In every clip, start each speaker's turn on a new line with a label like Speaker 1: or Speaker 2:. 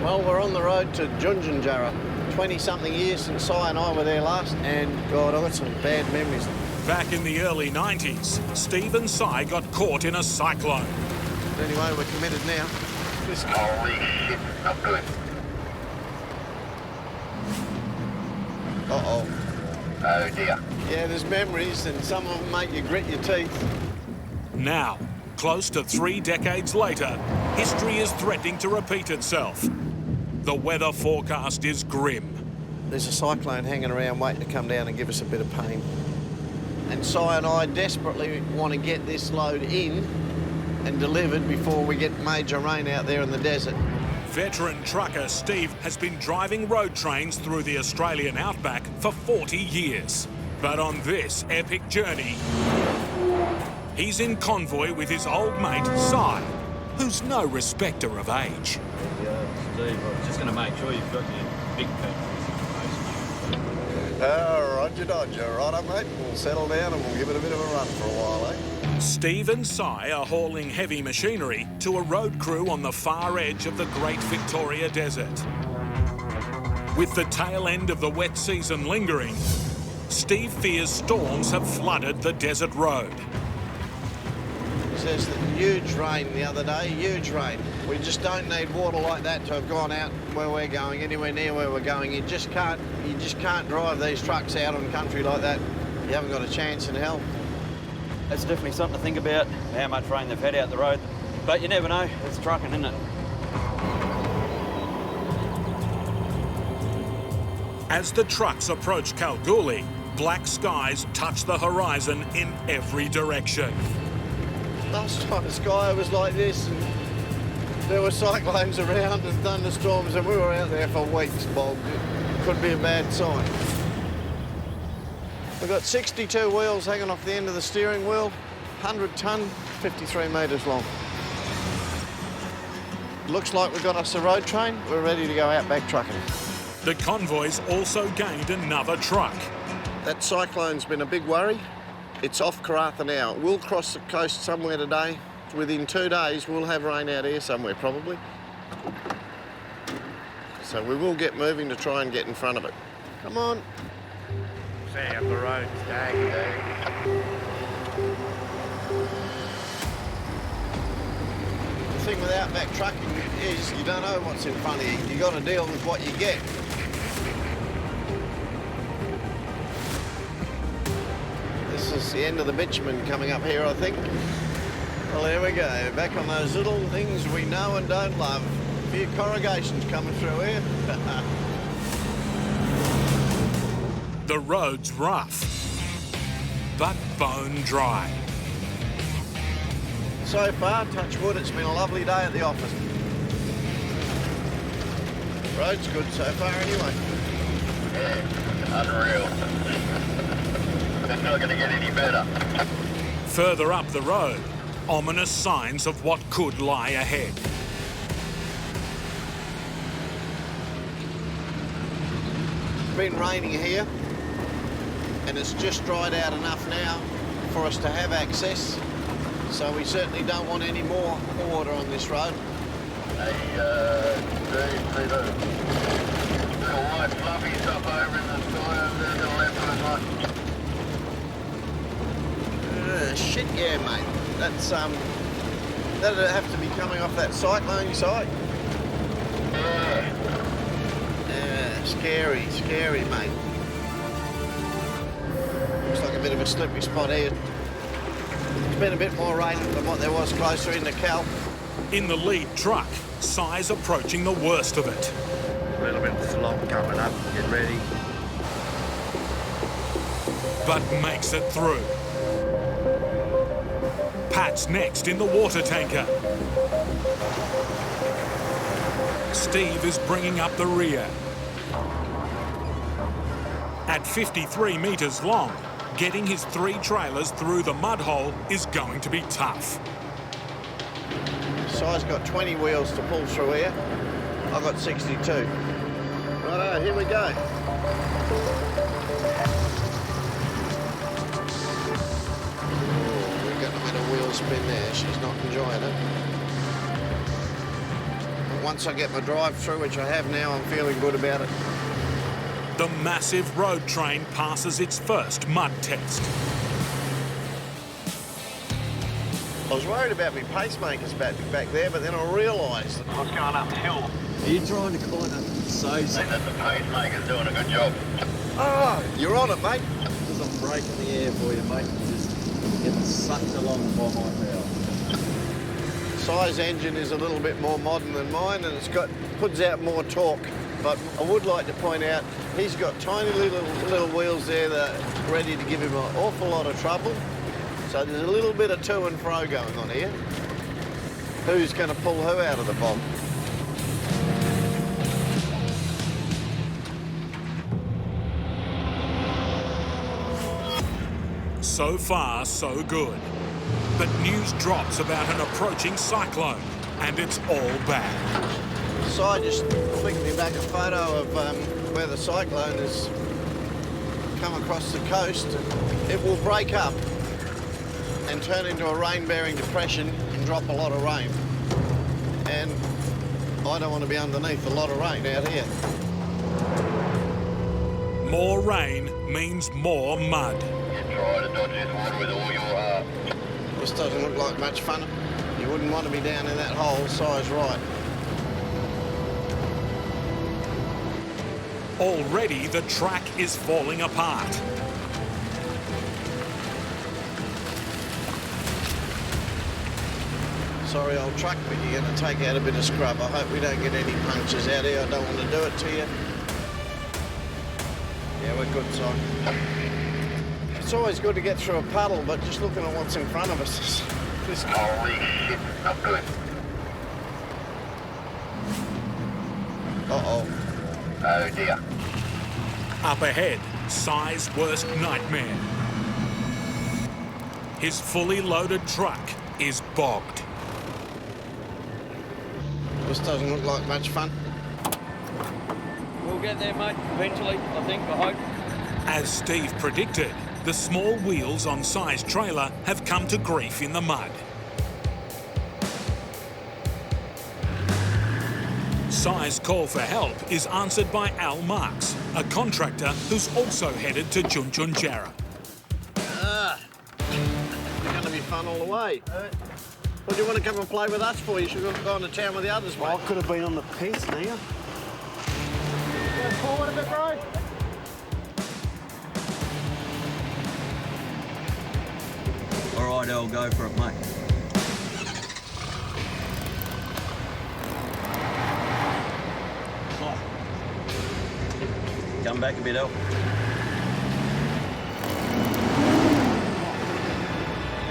Speaker 1: Well, we're on the road to Junjunjara. 20-something years since Si and I were there last, and God, I've got some bad memories.
Speaker 2: Back in the early 90s, Steve and Si got caught in a cyclone.
Speaker 1: But anyway, we're committed now.
Speaker 3: Holy shit, not good.
Speaker 1: Uh-oh.
Speaker 3: Oh dear.
Speaker 1: Yeah, there's memories, and some of them make you grit your teeth.
Speaker 2: Now, close to 3 decades later, history is threatening to repeat itself. The weather forecast is grim.
Speaker 1: There's a cyclone hanging around waiting to come down and give us a bit of pain. And Si and I desperately want to get this load in and delivered before we get major rain out there in the desert.
Speaker 2: Veteran trucker Steve has been driving road trains through the Australian outback for 40 years. But on this epic journey, he's in convoy with his old mate, Si, who's no respecter of age.
Speaker 4: Steve, I was just going to make sure you've got your big
Speaker 1: Roger, dodger. Righto, mate. We'll settle down and we'll give it a bit of a run for a while, eh?
Speaker 2: Steve and Si are hauling heavy machinery to a road crew on the far edge of the Great Victoria Desert. With the tail end of the wet season lingering, Steve fears storms have flooded the desert road.
Speaker 1: There's the huge rain the other day, huge rain. We just don't need water like that to have gone out where we're going, anywhere near where we're going. You just can't drive these trucks out on country like that. You haven't got a chance in hell.
Speaker 4: That's definitely something to think about, how much rain they've had out the road. But you never know, it's trucking, isn't it?
Speaker 2: As the trucks approach Kalgoorlie, black skies touch the horizon in every direction.
Speaker 1: Last time the sky was like this, and there were cyclones around and thunderstorms, and we were out there for weeks, Bogged. It could be a bad sign. We've got 62 wheels hanging off the end of the steering wheel, 100 tonne, 53 metres long. Looks like we've got us a road train. We're ready to go outback trucking.
Speaker 2: The convoy's also gained another truck.
Speaker 1: That cyclone's been a big worry. It's off Karratha now. We'll cross the coast somewhere today. Within 2 days, we'll have rain out here somewhere, probably. So we will get moving to try and get in front of it. Come on.
Speaker 3: Stay up the road, stay.
Speaker 1: The thing with outback trucking is you don't know what's in front of you. You've got to deal with what you get. This is the end of the bitumen coming up here, I think. Well, here we go. Back on those little things we know and don't love. A few corrugations coming through here.
Speaker 2: The road's rough, but bone dry.
Speaker 1: So far, touch wood, it's been a lovely day at the office. Road's good so far anyway.
Speaker 3: Yeah, unreal. It's not going to get any better.
Speaker 2: Further up the road, ominous signs of what could lie ahead.
Speaker 1: It's been raining here, and it's just dried out enough now for us to have access. So we certainly don't want any more water on this road.
Speaker 3: Hey, Steve, see the little white fluffy stuff over in the sky over there to the left of the
Speaker 1: Shit, yeah, mate. That's, that'd have to be coming off that cyclone site. Yeah, scary, scary, mate. Looks like a bit of a slippery spot here. It's been a bit more rain than what there was closer into Cal.
Speaker 2: In the lead truck, Si's approaching the worst of it.
Speaker 5: A little bit of slop coming up, get ready.
Speaker 2: But makes it through. Pat's next in the water tanker. Steve is bringing up the rear. At 53 metres long, getting his 3 trailers through the mud hole is going to be tough.
Speaker 1: Si's got 20 wheels to pull through here. I've got 62. Righto, here we go. We've got a bit of wheel spin there. She's not enjoying it. But once I get my drive through, which I have now, I'm feeling good about it.
Speaker 2: The massive road train passes its first mud test.
Speaker 1: I was worried about my pacemakers back there, but then I realised that I was going uphill.
Speaker 4: Are you trying to kind of
Speaker 3: I think that the pacemaker's doing a good job.
Speaker 1: Oh, you're on it, mate.
Speaker 4: Because I'm breaking the air for you, mate. Just getting sucked along by my power.
Speaker 1: Size engine is a little bit more modern than mine, and puts out more torque. But I would like to point out, he's got tiny little wheels there that are ready to give him an awful lot of trouble. So there's a little bit of to and fro going on here. Who's going to pull who out of the bomb?
Speaker 2: So far, so good. But news drops about an approaching cyclone, and it's all bad.
Speaker 1: So I just flicked me back a photo of where the cyclone has come across the coast. It will break up and turn into a rain-bearing depression and drop a lot of rain. And I don't want to be underneath a lot of rain out here.
Speaker 2: More rain means more mud.
Speaker 3: You try to dodge this water with all your heart.
Speaker 1: This doesn't look like much fun. You wouldn't want to be down in that hole, size right.
Speaker 2: Already the track is falling apart.
Speaker 1: Sorry, old truck, but you're going to take out a bit of scrub. I hope we don't get any punctures out here. I don't want to do it to you. Yeah, we're good, son. It's always good to get through a puddle, but just looking at what's in front of us, this
Speaker 3: Holy shit, not good.
Speaker 1: Uh-oh.
Speaker 3: Oh dear.
Speaker 2: Up ahead, Si's worst nightmare. His fully loaded truck is bogged.
Speaker 1: This doesn't look like much fun.
Speaker 4: We'll get there, mate, eventually, I think, I hope.
Speaker 2: As Steve predicted, the small wheels on Si's trailer have come to grief in the mud. Si's call for help is answered by Al Marks, a contractor who's also headed to Junjunjara.
Speaker 1: It's going to be fun all the way. What do you want to come and play with us for? You should have gone to town with the others, mate.
Speaker 6: I could have been on the piss now.
Speaker 1: Go forward a bit, bro.
Speaker 4: All right, I'll go for it, mate. Come back a bit, El.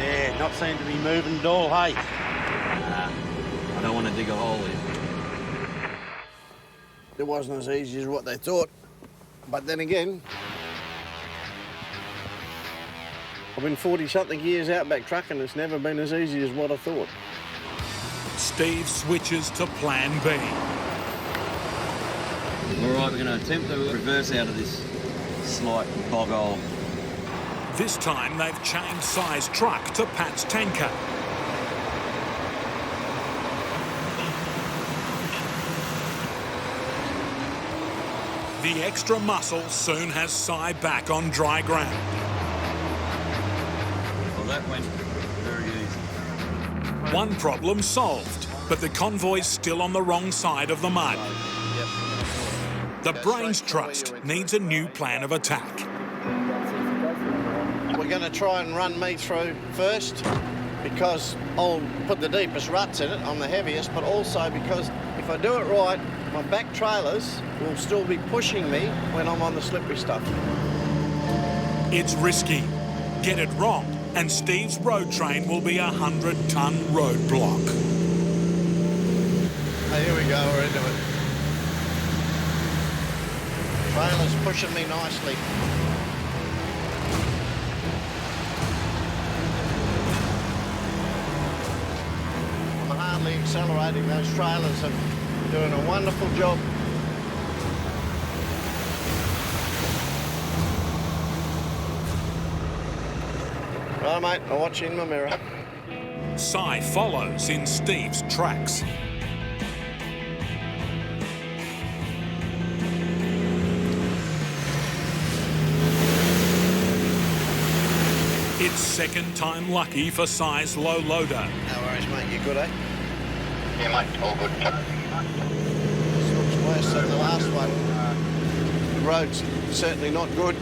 Speaker 6: Yeah, not seem to be moving at all, hey?
Speaker 4: I don't want to dig a hole in.
Speaker 1: It wasn't as easy as what they thought. But then again, I've been 40-something years outback trucking. It's never been as easy as what I thought.
Speaker 2: Steve switches to plan B.
Speaker 4: All right, we're going to attempt to reverse out of this slight bog hole.
Speaker 2: This time they've chained Si's truck to Pat's tanker. The extra muscle soon has Si back on dry ground.
Speaker 4: Well, that went very easy.
Speaker 2: One problem solved, but the convoy's still on the wrong side of the mud. The Brains Trust needs a new plan of attack.
Speaker 1: We're going to try and run me through first because I'll put the deepest ruts in it. I'm the heaviest, but also because if I do it right, my back trailers will still be pushing me when I'm on the slippery stuff.
Speaker 2: It's risky. Get it wrong, and Steve's road train will be a 100-ton roadblock.
Speaker 1: Hey, here we go, we're into it. Trailer's pushing me nicely. I'm hardly accelerating. Those trailers are doing a wonderful job. Right, mate, I'll watch you in my mirror.
Speaker 2: Si follows in Steve's tracks. It's second time lucky for size low loader.
Speaker 1: No worries, mate. You good, eh?
Speaker 3: Yeah, mate, all good.
Speaker 1: This looks worse than the last one. The road's certainly not good.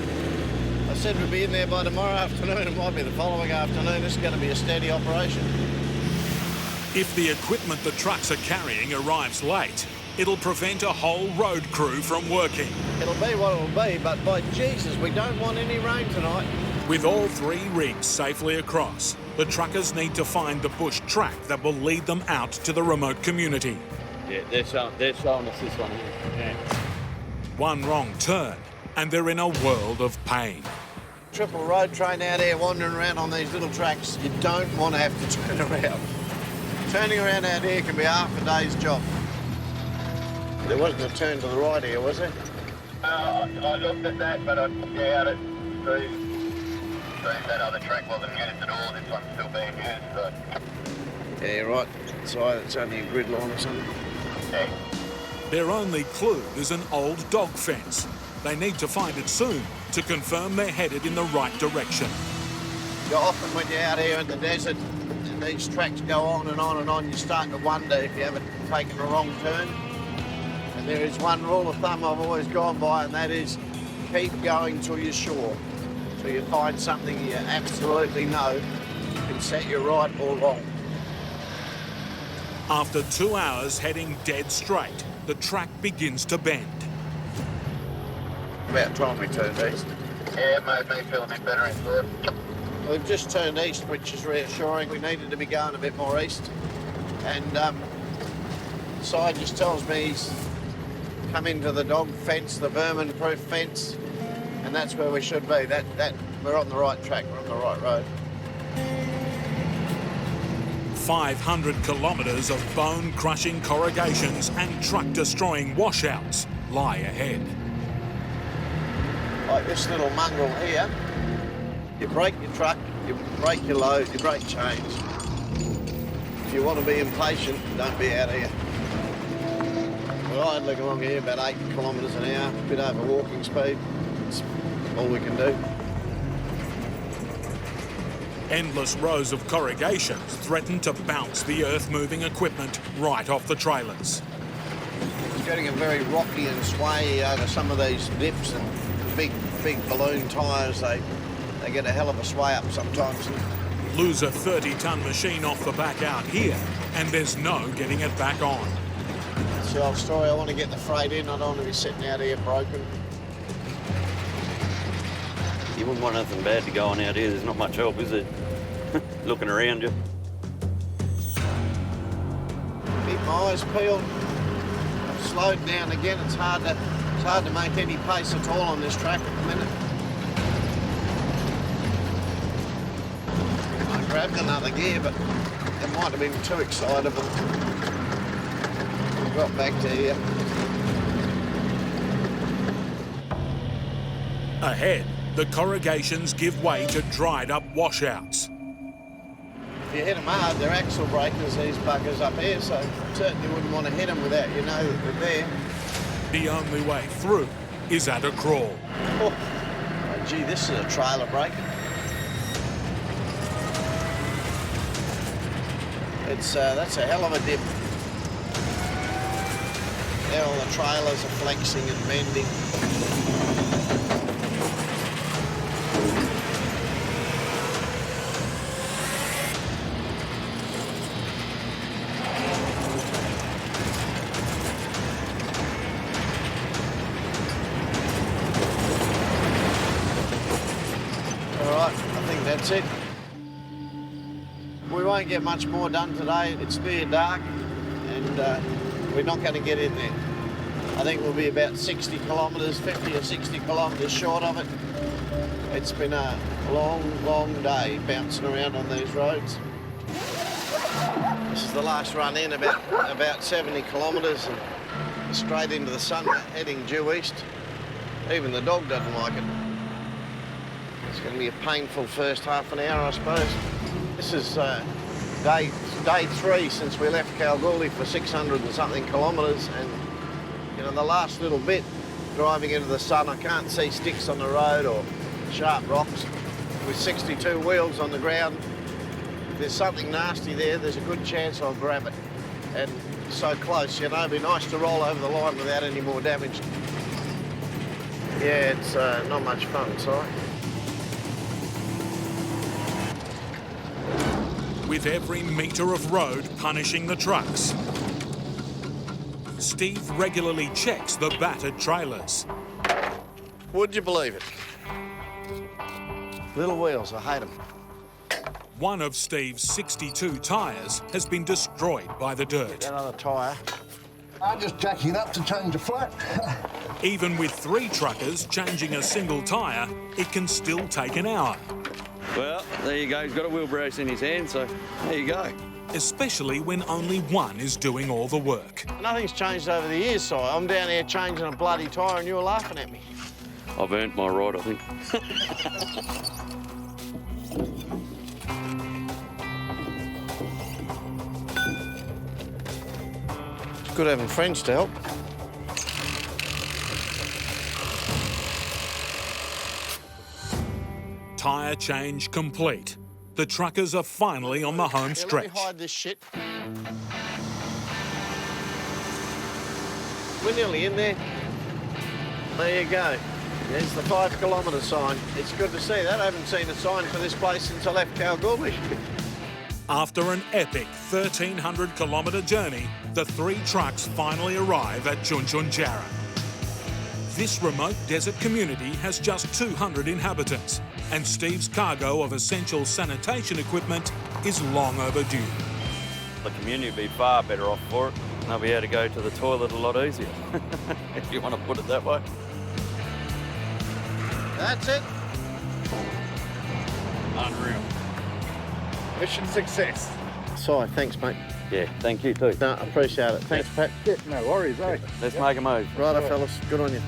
Speaker 1: I said we'd be in there by tomorrow afternoon. It might be the following afternoon. This is going to be a steady operation.
Speaker 2: If the equipment the trucks are carrying arrives late, it'll prevent a whole road crew from working.
Speaker 1: It'll be what it'll be, but by Jesus, we don't want any rain tonight.
Speaker 2: With all three rigs safely across, the truckers need to find the bush track that will lead them out to the remote community.
Speaker 4: Yeah, they're showing us this one here. Yeah.
Speaker 2: One wrong turn, and they're in a world of pain.
Speaker 1: Triple road train out here wandering around on these little tracks. You don't want to have to turn around. Turning around out here can be half a day's job. There wasn't a turn to the right here, was there?
Speaker 3: I looked at that, but I doubt it. That other track wasn't used at all. This one's still being used, so...
Speaker 1: Yeah, you're right. It's either it's only a grid line or something.
Speaker 3: Yeah.
Speaker 2: Their only clue is an old dog fence. They need to find it soon to confirm they're headed in the right direction.
Speaker 1: You often, when you're out here in the desert, and these tracks go on and on and on, you start to wonder if you haven't taken a wrong turn. And there is one rule of thumb I've always gone by, and that is keep going till you're sure. Till you find something you absolutely know can set you right or wrong.
Speaker 2: After 2 hours heading dead straight, the track begins to bend.
Speaker 1: About time we turned east.
Speaker 3: Yeah, it made me feel a bit better inside.
Speaker 1: We've just turned east, which is reassuring. We needed to be going a bit more east. And the side just tells me he's come into the dog fence, the vermin-proof fence, and that's where we should be. We're on the right track, we're on the right road.
Speaker 2: 500 kilometres of bone-crushing corrugations and truck-destroying washouts lie ahead.
Speaker 1: Like this little mongrel here, you break your truck, you break your load, you break chains. If you want to be impatient, don't be out here. We're idling along here about 8 kilometres an hour, a bit over walking speed. It's all we can do.
Speaker 2: Endless rows of corrugations threaten to bounce the earth-moving equipment right off the trailers.
Speaker 1: It's getting a very rocky and sway over some of these dips, and big balloon tyres, they get a hell of a sway up sometimes.
Speaker 2: Lose a 30-tonne machine off the back out here, and there's no getting it back on.
Speaker 1: That's the old story. I want to get the freight in. I don't want to be sitting out here broken.
Speaker 4: You wouldn't want nothing bad to go on out here. There's not much help, is it? Looking around you.
Speaker 1: Keep my eyes peeled. I've slowed down again. It's hard to make any pace at all on this track at the minute. I grabbed another gear, but it might have been too excitable. We got back to here.
Speaker 2: Ahead, the corrugations give way to dried-up washouts.
Speaker 1: If you hit them hard, they're axle breakers, these buggers up here, so certainly wouldn't want to hit them without you know that they're there.
Speaker 2: The only way through is at a crawl.
Speaker 1: Oh, gee, this is a trailer break. That's a hell of a dip. There all the trailers are flexing and bending. That's it. We won't get much more done today. It's near dark and we're not going to get in there. I think we'll be about 60 kilometres, 50 or 60 kilometres short of it. It's been a long day bouncing around on these roads. This is the last run in, about 70 kilometres and straight into the sun, heading due east. Even the dog doesn't like it. It's going to be a painful first half an hour, I suppose. This is day 3 since we left Kalgoorlie for 600 and something kilometres, and you know, the last little bit driving into the sun, I can't see sticks on the road or sharp rocks. with 62 wheels on the ground. If there's something nasty there, there's a good chance I'll grab it. And so close, you know, it'd be nice to roll over the line without any more damage. Yeah, it's not much fun, sorry.
Speaker 2: With every metre of road punishing the trucks, Steve regularly checks the battered trailers.
Speaker 1: Would you believe it? Little wheels, I hate them.
Speaker 2: One of Steve's 62 tyres has been destroyed by the dirt.
Speaker 1: That other tyre.
Speaker 7: I'm just jacking it up to change a flat.
Speaker 2: Even with 3 truckers changing a single tyre, it can still take an hour.
Speaker 4: Well, there you go. He's got a wheelbarrow in his hand, so there you go.
Speaker 2: Especially when only one is doing all the work.
Speaker 1: Nothing's changed over the years, Si. I'm down here changing a bloody tyre and you were laughing at me.
Speaker 4: I've earned my right, I think.
Speaker 1: It's good having friends to help.
Speaker 2: Tyre change complete. The truckers are finally on the home stretch.
Speaker 1: Let me hide this shit. We're nearly in there. There you go. There's the 5 kilometre sign. It's good to see that. I haven't seen a sign for this place since I left Kalgoorlie.
Speaker 2: After an epic 1,300 kilometre journey, the 3 trucks finally arrive at Chunchunjara. This remote desert community has just 200 inhabitants, and Steve's cargo of essential sanitation equipment is long overdue.
Speaker 4: The community would be far better off for it. They'll be able to go to the toilet a lot easier, if you want to put it that way.
Speaker 1: That's it.
Speaker 4: Unreal.
Speaker 7: Mission success.
Speaker 1: Si, thanks, mate.
Speaker 4: Yeah, thank you too.
Speaker 1: No, I appreciate it. Thanks, Pat.
Speaker 7: Yeah, no worries, eh?
Speaker 4: Let's make a move.
Speaker 1: Righto, fellas. Good on you.